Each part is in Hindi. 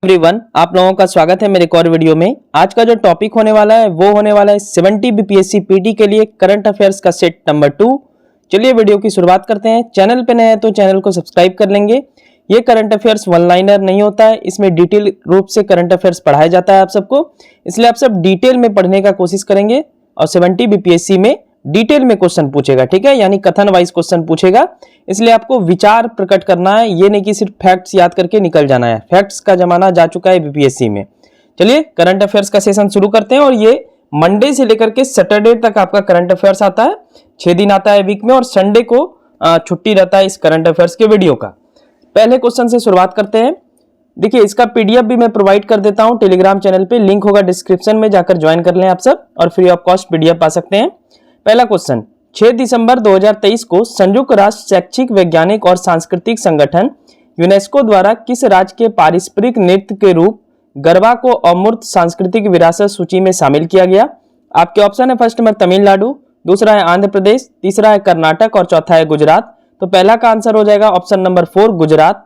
एवरीवन, आप लोगों का स्वागत है मेरे एक और वीडियो में। आज का जो टॉपिक होने वाला है वो होने वाला है 70 बीपीएससी पीटी के लिए करंट अफेयर्स का सेट नंबर 2। चलिए वीडियो की शुरुआत करते हैं। चैनल पे नए हैं तो चैनल को सब्सक्राइब कर लेंगे। ये करंट अफेयर्स वन लाइनर नहीं होता है, इसमें डिटेल रूप से करंट अफेयर्स पढ़ाया जाता है आप सबको, इसलिए आप सब डिटेल में पढ़ने का कोशिश करेंगे और 70 बीपीएससी में डिटेल में क्वेश्चन पूछेगा, ठीक है, यानी कथन वाइज क्वेश्चन पूछेगा। इसलिए आपको विचार प्रकट करना है, ये नहीं कि सिर्फ फैक्ट्स याद करके निकल जाना है। फैक्ट्स का जमाना जा चुका है बीपीएससी में। चलिए करंट अफेयर्स का सेशन शुरू करते हैं और ये मंडे से लेकर के सैटरडे तक आपका करंट अफेयर्स आता है। 6 दिन आता है वीक में और संडे को छुट्टी रहता है इस करंट अफेयर्स के वीडियो का। पहले क्वेश्चन से शुरुआत करते हैं। देखिए इसका पीडीएफ भी मैं प्रोवाइड कर देता हूं टेलीग्राम चैनल पे, लिंक होगा डिस्क्रिप्शन में, जाकर ज्वाइन कर लें आप सब और फ्री ऑफ कॉस्ट पीडीएफ पा सकते हैं। पहला क्वेश्चन, 6 दिसंबर 2023 को संयुक्त राष्ट्र शैक्षिक वैज्ञानिक और सांस्कृतिक संगठन यूनेस्को द्वारा किस राज्य के पारंपरिक नृत्य के रूप गरबा को अमूर्त सांस्कृतिक विरासत सूची में शामिल किया गया? आपके ऑप्शन है फर्स्ट नंबर तमिलनाडु, दूसरा है आंध्र प्रदेश, तीसरा है कर्नाटक और चौथा है गुजरात। तो पहला का आंसर हो जाएगा ऑप्शन नंबर 4 गुजरात।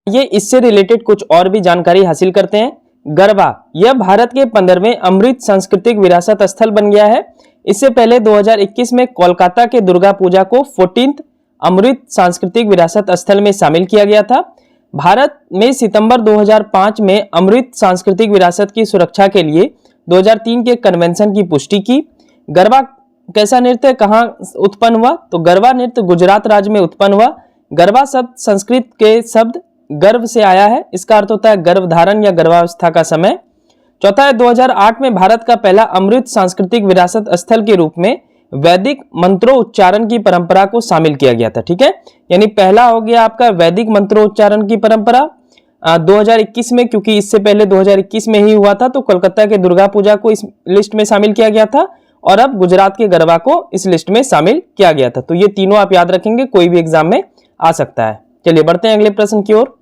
ये इससे रिलेटेड कुछ और भी जानकारी हासिल करते हैं। गरबा यह भारत के 15वें अमृत सांस्कृतिक विरासत स्थल बन गया है। इससे पहले 2021 में कोलकाता के दुर्गा पूजा को 14th अमृत सांस्कृतिक विरासत स्थल में शामिल किया गया था। भारत में सितंबर 2005 में अमृत सांस्कृतिक विरासत की सुरक्षा के लिए 2003 के कन्वेंशन की पुष्टि की। गरबा कैसा नृत्य कहाँ उत्पन्न हुआ? तो गरबा नृत्य गुजरात राज्य में उत्पन्न हुआ। गरबा शब्द संस्कृत के शब्द गर्भ से आया है, इसका अर्थ होता है गर्भधारण या गर्भावस्था का समय। चौथा है 2008 में भारत का पहला अमृत सांस्कृतिक विरासत स्थल के रूप में वैदिक मंत्रोच्चारण की परंपरा को शामिल किया गया था, ठीक है, यानी पहला हो गया आपका वैदिक मंत्रोच्चारण की परंपरा 2021 में, क्योंकि इससे पहले 2021 में ही हुआ था तो कोलकाता के दुर्गा पूजा को इस लिस्ट में शामिल किया गया था और अब गुजरात के गरबा को इस लिस्ट में शामिल किया गया था। तो ये तीनों आप याद रखेंगे, कोई भी एग्जाम में आ सकता है। चलिए बढ़ते हैं अगले प्रश्न की ओर।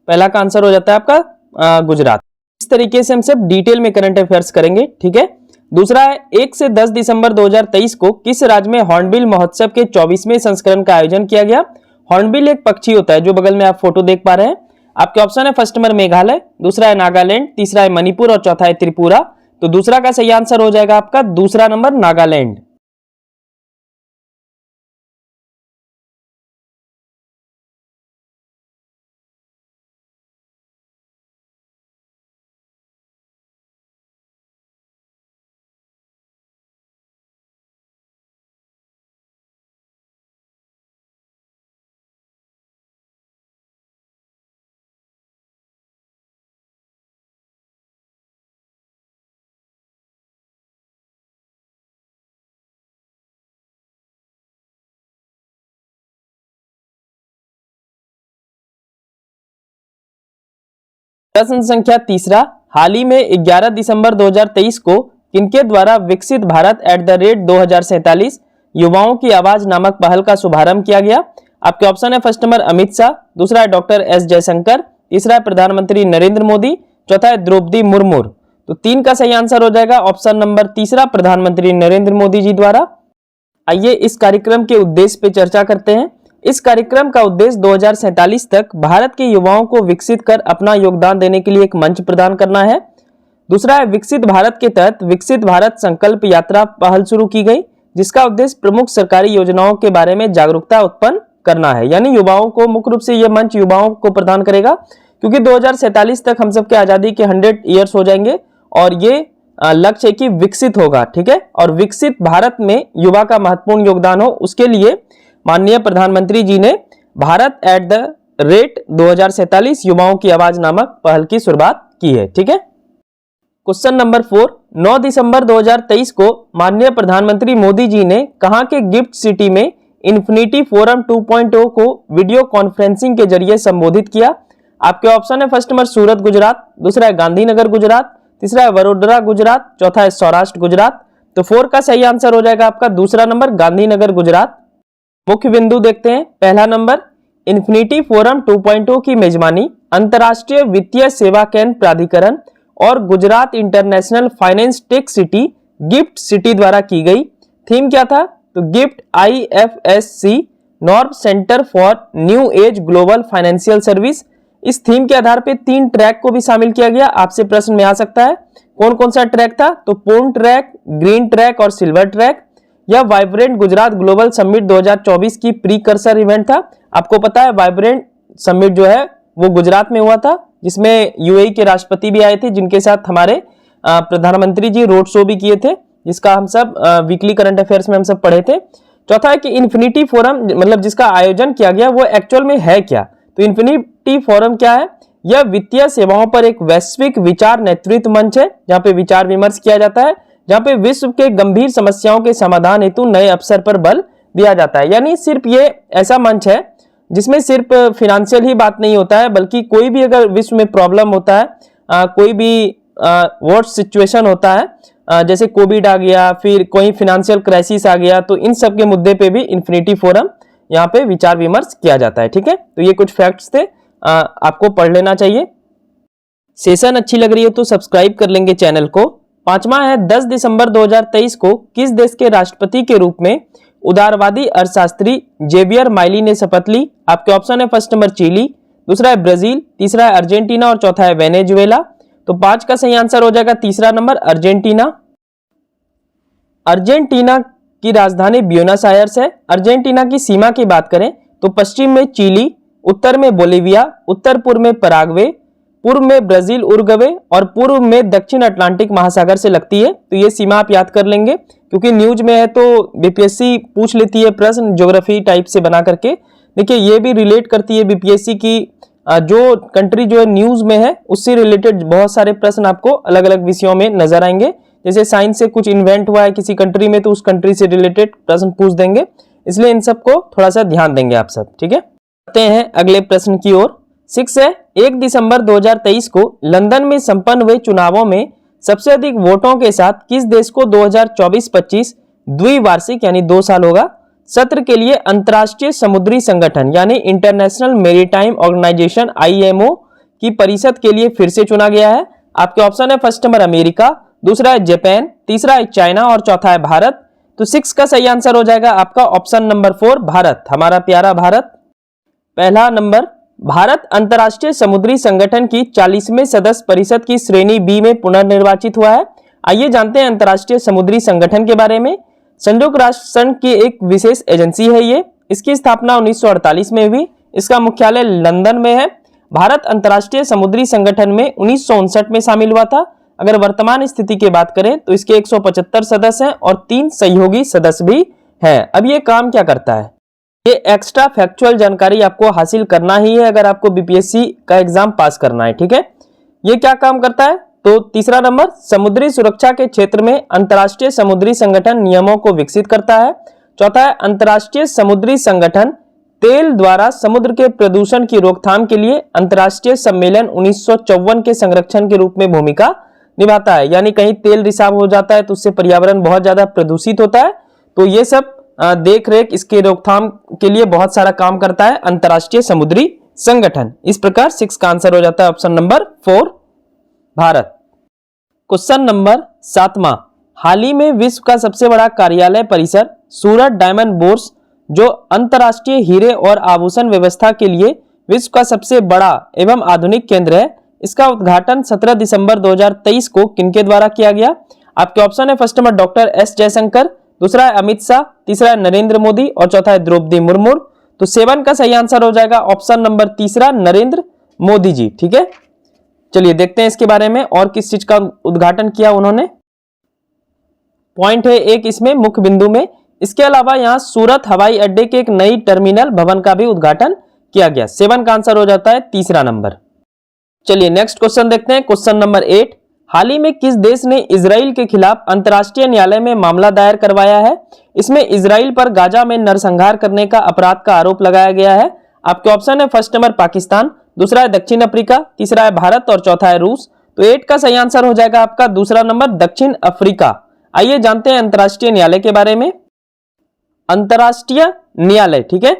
पहला का आंसर हो जाता है आपका गुजरात। इस तरीके से हम सब डिटेल में करंट अफेयर्स करेंगे, ठीक है। दूसरा है 1 से 10 दिसंबर 2023 को किस राज्य में हॉर्नबिल महोत्सव के 24वें संस्करण का आयोजन किया गया? हॉर्नबिल एक पक्षी होता है जो बगल में आप फोटो देख पा रहे हैं। आपके ऑप्शन है फर्स्ट नंबर मेघालय, दूसरा है नागालैंड, तीसरा है मणिपुर और चौथा है त्रिपुरा। तो दूसरा का सही आंसर हो जाएगा आपका दूसरा नंबर नागालैंड। प्रश्न संख्या तीसरा, हाल ही में 11 दिसंबर 2023 को किनके द्वारा विकसित भारत @2047 युवाओं की आवाज नामक पहल का शुभारंभ किया गया? आपके ऑप्शन है फर्स्ट नंबर अमित शाह, दूसरा है डॉक्टर एस जयशंकर, तीसरा है प्रधानमंत्री नरेंद्र मोदी, चौथा है द्रौपदी मुर्मू। तो 3 का सही आंसर हो जाएगा ऑप्शन नंबर तीसरा प्रधानमंत्री नरेंद्र मोदी जी द्वारा। आइए इस कार्यक्रम के उद्देश्य पे चर्चा करते हैं। इस कार्यक्रम का उद्देश्य 2047 तक भारत के युवाओं को विकसित कर अपना योगदान देने के लिए एक मंच प्रदान करना है। दूसरा है विकसित भारत के तहत विकसित भारत संकल्प यात्रा पहल शुरू की गई, जिसका उद्देश्य प्रमुख सरकारी योजनाओं के बारे में जागरूकता उत्पन्न करना है, यानी युवाओं को मुख्य रूप से यह मंच युवाओं को प्रदान करेगा, क्योंकि 2047 तक हम सबके आजादी के 100 ईयर्स हो जाएंगे और ये लक्ष्य है कि विकसित होगा, ठीक है, और विकसित भारत में युवा का महत्वपूर्ण योगदान हो, उसके लिए माननीय प्रधानमंत्री जी ने भारत @2047 युवाओं की आवाज नामक पहल की शुरुआत की है, ठीक है। क्वेश्चन नंबर 4, 9 दिसंबर 2023 को माननीय प्रधानमंत्री मोदी जी ने कहां के गिफ्ट सिटी में इन्फिनिटी फोरम 2.0 को वीडियो कॉन्फ्रेंसिंग के जरिए संबोधित किया? आपके ऑप्शन है फर्स्ट नंबर सूरत गुजरात, दूसरा है गांधीनगर गुजरात, तीसरा है वडोदरा गुजरात, चौथा है सौराष्ट्र गुजरात। तो 4 का सही आंसर हो जाएगा आपका दूसरा नंबर गांधीनगर गुजरात। मुख्य बिंदु देखते हैं। पहला नंबर, इन्फिनिटी फोरम 2.0 की मेजबानी अंतर्राष्ट्रीय वित्तीय सेवा केंद्र प्राधिकरण और Gujarat international finance tech city gift city द्वारा की गई। थीम क्या था? तो gift IFSC north centre for new age global financial service. इस थीम के आधार पे 3 ट्रैक को भी शामिल किया गया। आपसे प्रश्न में आ सकता है कौन कौन सा ट्रैक था, तो पूर्ण ट्रैक, ग्रीन ट्रैक और सिल्वर ट्रैक। यह वाइब्रेंट गुजरात ग्लोबल समिट 2024 की प्रीकर्सर इवेंट था। आपको पता है वाइब्रेंट समिट जो है वो गुजरात में हुआ था, जिसमें यूएई के राष्ट्रपति भी आए थे, जिनके साथ हमारे प्रधानमंत्री जी रोड शो भी किए थे, जिसका हम सब वीकली करंट अफेयर्स में हम सब पढ़े थे। चौथा है कि इन्फिनिटी फोरम, मतलब जिसका आयोजन किया गया वो एक्चुअल में है क्या, तो इन्फिनिटी फोरम क्या है, यह वित्तीय सेवाओं पर एक वैश्विक विचार नेतृत्व मंच है, जहां पे विचार विमर्श किया जाता है, जहां पे विश्व के गंभीर समस्याओं के समाधान हेतु नए अवसर पर बल दिया जाता है। यानी सिर्फ ये ऐसा मंच है जिसमें सिर्फ फिनेंशियल ही बात नहीं होता है, बल्कि कोई भी अगर विश्व में प्रॉब्लम होता है, कोई भी वर्स्ट सिचुएशन होता है, जैसे कोविड आ गया, फिर कोई फिनेंशियल क्राइसिस आ गया, तो इन सब के मुद्दे पे भी इन्फिनिटी फोरम यहाँ पे विचार विमर्श किया जाता है। ठीक है, तो ये कुछ फैक्ट्स थे, आपको पढ़ लेना चाहिए। सेशन अच्छी लग रही है तो सब्सक्राइब कर लेंगे चैनल को। पांचवा है 10 दिसंबर 2023 को किस देश के राष्ट्रपति के रूप में उदारवादी अर्थशास्त्री जेवियर माइली ने शपथ ली। आपके ऑप्शन है फर्स्ट नंबर चिली, दूसरा है ब्राजील, तीसरा है अर्जेंटीना और चौथा है वेनेजुएला। तो 5 का सही आंसर हो जाएगा तीसरा नंबर अर्जेंटीना। अर्जेंटीना की राजधानी ब्यूनस आयर्स है। अर्जेंटीना की सीमा की बात करें तो पश्चिम में चिली, उत्तर में बोलिविया, उत्तर पूर्व में पराग्वे, पूर्व में ब्राजील उरुग्वे और पूर्व में दक्षिण अटलांटिक महासागर से लगती है। तो ये सीमा आप याद कर लेंगे, क्योंकि न्यूज में है तो बीपीएससी पूछ लेती है प्रश्न ज्योग्राफी टाइप से बना करके। देखिए ये भी रिलेट करती है बीपीएससी की, जो कंट्री जो है न्यूज में है उससे रिलेटेड बहुत सारे प्रश्न आपको अलग अलग विषयों में नजर आएंगे। जैसे साइंस से कुछ इन्वेंट हुआ है किसी कंट्री में तो उस कंट्री से रिलेटेड प्रश्न पूछ देंगे, इसलिए इन सबको थोड़ा सा ध्यान देंगे आप सब। ठीक है, आते हैं अगले प्रश्न की ओर। 6 है 1 दिसंबर 2023 को लंदन में संपन्न हुए चुनावों में सबसे अधिक वोटों के साथ किस देश को 2024-25 द्विवार्षिक यानी 2 साल होगा सत्र के लिए अंतर्राष्ट्रीय समुद्री संगठन यानी इंटरनेशनल मैरीटाइम ऑर्गेनाइजेशन IMO की परिषद के लिए फिर से चुना गया है। आपके ऑप्शन है फर्स्ट नंबर अमेरिका, दूसरा है जापान, तीसरा है चाइना और चौथा है भारत। तो 6 का सही आंसर हो जाएगा आपका ऑप्शन नंबर 4 भारत, हमारा प्यारा भारत। पहला नंबर, भारत अंतर्राष्ट्रीय समुद्री संगठन की 40वें सदस्य परिषद की श्रेणी बी में पुनर्निर्वाचित हुआ है। आइए जानते हैं अंतर्राष्ट्रीय समुद्री संगठन के बारे में। संयुक्त राष्ट्र संघ की एक विशेष एजेंसी है ये, इसकी स्थापना 1948 में हुई, इसका मुख्यालय लंदन में है। भारत अंतर्राष्ट्रीय समुद्री संगठन में 1959 में शामिल हुआ था। अगर वर्तमान स्थिति की बात करें तो इसके 175 सदस्य हैं और 3 सहयोगी सदस्य भी हैं। अब ये काम क्या करता है, ये एक्स्ट्रा फैक्चुअल जानकारी आपको हासिल करना ही है अगर आपको बीपीएससी का एग्जाम पास करना है। ठीक है, ये क्या काम करता है, तो तीसरा नंबर, समुद्री सुरक्षा के क्षेत्र में अंतर्राष्ट्रीय समुद्री संगठन नियमों को विकसित करता है। चौथा है अंतर्राष्ट्रीय समुद्री संगठन तेल द्वारा समुद्र के प्रदूषण की रोकथाम के लिए अंतर्राष्ट्रीय सम्मेलन 1954 के संरक्षण के रूप में भूमिका निभाता है। यानी कहीं तेल रिसाव हो जाता है तो उससे पर्यावरण बहुत ज्यादा प्रदूषित होता है, तो ये सब देख रेख इसके रोकथाम के लिए बहुत सारा काम करता है अंतर्राष्ट्रीय समुद्री संगठन। इस प्रकार 6 का आंसर हो जाता है option number 4 Bharat. Question number 7वां, हाल ही में विश्व का सबसे बड़ा कार्यालय परिसर सूरत डायमंड बोर्स जो अंतर्राष्ट्रीय हीरे और आभूषण व्यवस्था के लिए विश्व का सबसे बड़ा एवं आधुनिक केंद्र है, इसका उद्घाटन 17 दिसंबर 2023 को किनके द्वारा किया गया। आपके ऑप्शन है first number doctor S Jaishankar, दूसरा है अमित शाह, तीसरा है नरेंद्र मोदी और चौथा है द्रौपदी मुर्मू। तो 7 का सही आंसर हो जाएगा ऑप्शन नंबर तीसरा नरेंद्र मोदी जी। ठीक है, चलिए देखते हैं इसके बारे में और किस चीज का उद्घाटन किया उन्होंने। पॉइंट है एक इसमें मुख्य बिंदु में, इसके अलावा यहाँ सूरत हवाई अड्डे के एक नई टर्मिनल भवन का भी उद्घाटन किया गया। 7 का आंसर हो जाता है तीसरा नंबर। चलिए नेक्स्ट क्वेश्चन देखते हैं, क्वेश्चन नंबर 8, हाल ही में किस देश ने इजराइल के खिलाफ अंतर्राष्ट्रीय न्यायालय में मामला दायर करवाया है। इसमें इजराइल पर गाजा में नरसंहार करने का अपराध का आरोप लगाया गया है। आपके ऑप्शन है फर्स्ट नंबर पाकिस्तान, दूसरा है दक्षिण अफ्रीका, तीसरा है भारत और चौथा है रूस। तो 8 का सही आंसर हो जाएगा आपका दूसरा नंबर दक्षिण अफ्रीका। आइए जानते हैं अंतर्राष्ट्रीय न्यायालय के बारे में। अंतर्राष्ट्रीय न्यायालय, ठीक है,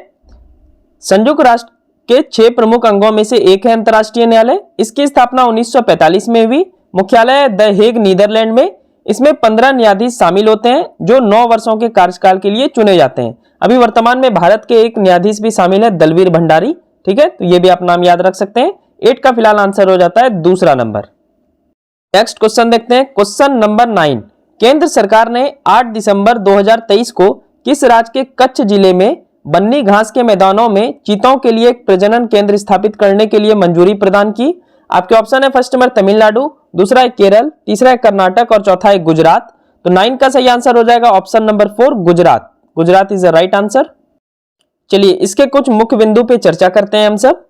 संयुक्त राष्ट्र के 6 प्रमुख अंगों में से एक है अंतर्राष्ट्रीय न्यायालय। इसकी स्थापना 1945 में हुई, मुख्यालय द हेग नीदरलैंड में। इसमें 15 न्यायाधीश शामिल होते हैं जो 9 वर्षों के कार्यकाल के लिए चुने जाते हैं। अभी वर्तमान में भारत के एक न्यायाधीश भी शामिल है दलवीर भंडारी। ठीक है, तो ये भी आप नाम याद रख सकते हैं। 8 का फिलहाल आंसर हो जाता है दूसरा नंबर। नेक्स्ट क्वेश्चन देखते हैं, क्वेश्चन नंबर 9। केंद्र सरकार ने 8 दिसंबर 2023 को किस राज्य के कच्छ जिले में बन्नी घास के मैदानों में चीतों के लिए एक प्रजनन केंद्र स्थापित करने के लिए मंजूरी प्रदान की? आपके ऑप्शन है फर्स्ट नंबर तमिलनाडु, दूसरा है केरल, तीसरा है कर्नाटक और चौथा है गुजरात। तो 9 का सही आंसर हो जाएगा option number 4 Gujarat. Gujarat is the right answer. चलिए इसके कुछ मुख्य बिंदु पे चर्चा करते हैं हम सब।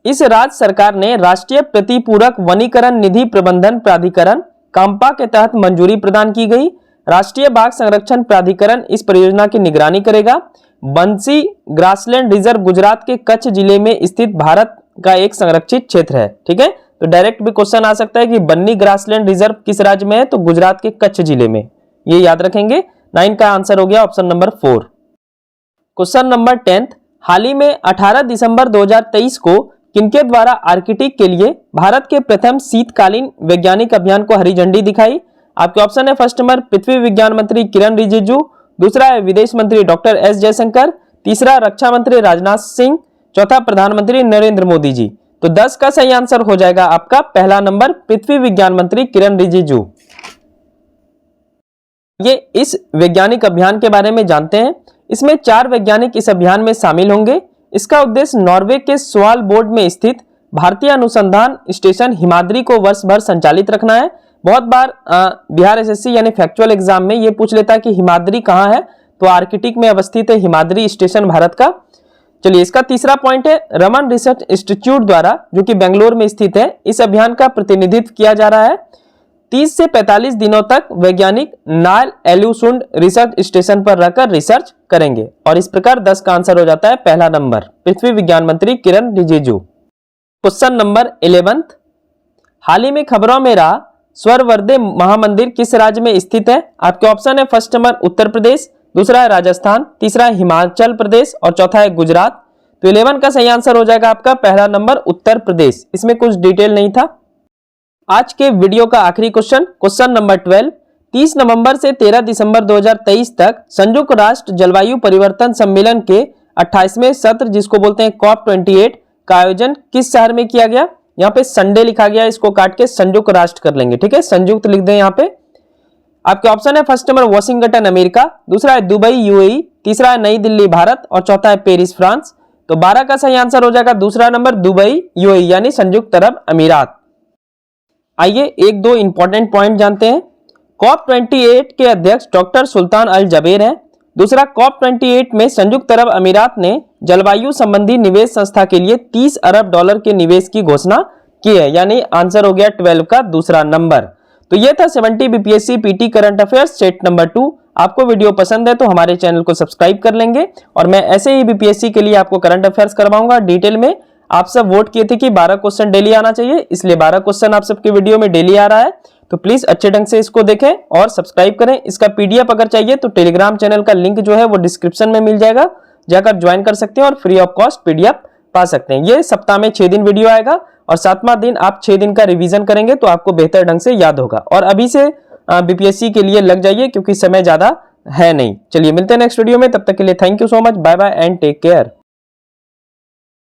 इस राज्य सरकार ने राष्ट्रीय प्रतिपूरक वनीकरण निधि प्रबंधन प्राधिकरण काम्पा के तहत मंजूरी प्रदान की गई। राष्ट्रीय बाघ संरक्षण प्राधिकरण इस परियोजना की निगरानी करेगा। बंसी ग्रासलैंड रिजर्व गुजरात के कच्छ जिले में स्थित भारत का एक संरक्षित क्षेत्र है। ठीक है, तो डायरेक्ट भी क्वेश्चन आ सकता है कि बन्नी ग्रासलैंड रिजर्व किस राज्य में है, तो गुजरात के कच्छ जिले में, ये याद रखेंगे। 9 का आंसर हो गया ऑप्शन नंबर 4। Question number 10। हाल ही में 18 दिसंबर 2023 को किनके द्वारा आर्कटिक के लिए भारत के प्रथम शीतकालीन वैज्ञानिक अभियान को हरी झंडी दिखाई? आपके ऑप्शन है फर्स्ट नंबर पृथ्वी विज्ञान मंत्री किरण रिजिजू, दूसरा है विदेश मंत्री डॉक्टर एस जयशंकर, तीसरा रक्षा मंत्री राजनाथ सिंह, चौथा प्रधानमंत्री नरेंद्र मोदी जी। तो 10 का सही आंसर हो जाएगा आपका पहला नंबर पृथ्वी विज्ञान मंत्री किरण रिजिजू। ये इस वैज्ञानिक अभियान के बारे में जानते हैं। इसमें 4 वैज्ञानिक इस अभियान में शामिल होंगे। इसका उद्देश्य नॉर्वे के स्वालबोर्ड में स्थित भारतीय अनुसंधान स्टेशन हिमाद्री को वर्ष भर संचालित रखना है। बहुत बार बिहार एसएससी यानी फैक्चुअल एग्जाम में ये पूछ लेता है कि हिमाद्री कहाँ है, तो आर्कटिक में अवस्थित है हिमाद्री स्टेशन भारत का। चलिए इसका तीसरा पॉइंट है रमन रिसर्च इंस्टीट्यूट द्वारा, जो कि बेंगलोर में स्थित है, इस अभियान का प्रतिनिधित्व किया जा रहा है। 30 से 45 दिनों तक वैज्ञानिक नायल एल्यूसुंड रिसर्च स्टेशन पर रहकर रिसर्च करेंगे। और इस प्रकार 10 का आंसर हो जाता है पहला नंबर पृथ्वी विज्ञान मंत्री किरण रिजिजू। Question number 11। हाल ही में खबरों में रहा स्वर्णवर्धे महामंदिर किस राज्य में स्थित है? आपके ऑप्शन है फर्स्ट नंबर उत्तर प्रदेश, दूसरा है राजस्थान, तीसरा है हिमाचल प्रदेश और चौथा है गुजरात। तो 11 का सही आंसर हो जाएगा आपका पहला नंबर उत्तर प्रदेश। इसमें कुछ डिटेल नहीं था। आज के वीडियो का आखिरी क्वेश्चन, क्वेश्चन नंबर 12। 30 नवंबर से 13 दिसंबर 2023 तक संयुक्त राष्ट्र जलवायु परिवर्तन सम्मेलन के 28वें सत्र, जिसको बोलते हैं COP28, का आयोजन किस शहर में किया गया? यहाँ पे संडे लिखा गया, इसको काट के संयुक्त राष्ट्र कर लेंगे। ठीक है, संयुक्त लिख दें यहाँ पे। आपके ऑप्शन है फर्स्ट नंबर वॉशिंगटन अमेरिका, दूसरा है दुबई यूएई, तीसरा है नई दिल्ली भारत और चौथा है पेरिस फ्रांस। तो 12 का सही आंसर हो जाएगा दूसरा नंबर दुबई यूएई यानी संयुक्त अरब अमीरात। आइए एक दो इंपॉर्टेंट पॉइंट जानते हैं। COP28 के अध्यक्ष डॉक्टर सुल्तान अल जबेर हैं। दूसरा, COP28 में संयुक्त अरब अमीरात ने जलवायु संबंधी निवेश संस्था के लिए $30 अरब के निवेश की घोषणा की है, यानी आंसर हो गया 12 का दूसरा नंबर। तो ये था 70 BPSC PT current affairs set number 2। आपको वीडियो पसंद है तो हमारे चैनल को सब्सक्राइब कर लेंगे और मैं ऐसे ही बीपीएससी के लिए आपको करंट अफेयर्स करवाऊंगा डिटेल में। आप सब वोट किए थे कि 12 क्वेश्चन डेली आना चाहिए, इसलिए 12 क्वेश्चन आप सबके वीडियो में डेली आ रहा है। तो प्लीज अच्छे ढंग से इसको देखें और सब्सक्राइब करें। इसका पीडीएफ अगर चाहिए तो टेलीग्राम चैनल का लिंक जो है वो डिस्क्रिप्शन में मिल जाएगा, जाकर ज्वाइन कर सकते हैं और फ्री ऑफ कॉस्ट पीडीएफ पा सकते हैं। ये सप्ताह में 6 दिन वीडियो आएगा और 7वां दिन आप 6 दिन का रिवीजन करेंगे तो आपको बेहतर ढंग से याद होगा। और अभी से बीपीएससी के लिए लग जाइए क्योंकि समय ज्यादा है नहीं। चलिए मिलते हैं नेक्स्ट वीडियो में, तब तक के लिए thank you so much, bye bye and take care.